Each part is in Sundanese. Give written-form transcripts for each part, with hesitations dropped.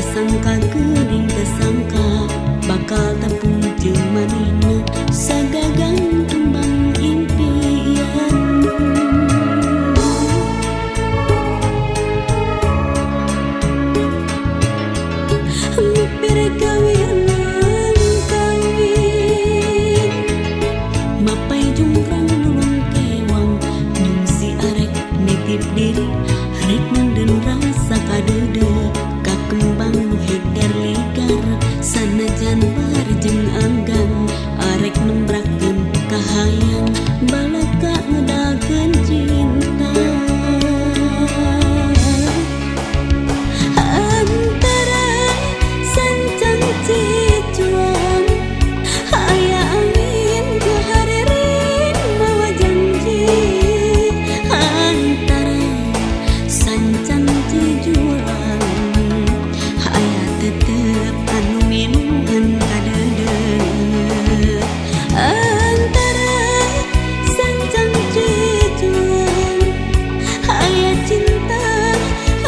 Tesangka geuning tesangka bakal tepung jeung manehna sagagang kembang impian. Mipir kawin kawin mapai jungkrang nulung kewang nyung si arek nitip diri rek manden rasa kadeudeuk ka kembang nu hegar ligar sanajan barjeng anggan arek nembrakeun kahayang balaka ngedakeun cinta. Antara sancang cicuan aya angin ku haririn mawa janji. Antara sancang cijuan aya tetep anu minuman kadeudeuk. Antara sancang cijuan aya cinta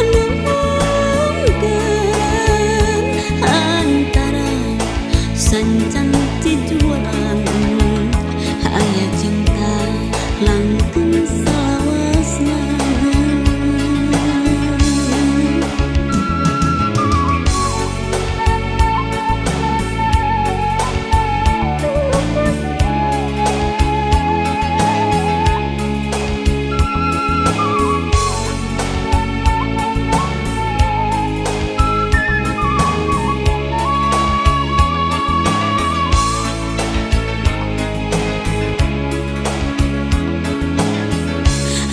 anu mungkeun. Antara sancang cijuan aya cinta langkeun salawasna.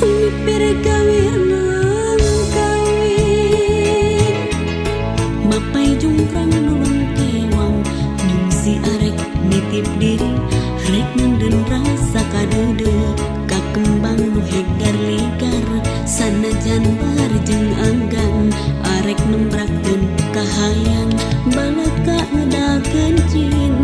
Mipir kawin kawin mapai jungkrang nulung kewang nyung si arek nitip diri rek menden rasa kadeudeuk ka kembang nu hegar ligar sanajan barjeng anggan arek nembrakeun kahayang balaka ngedakeun cinta.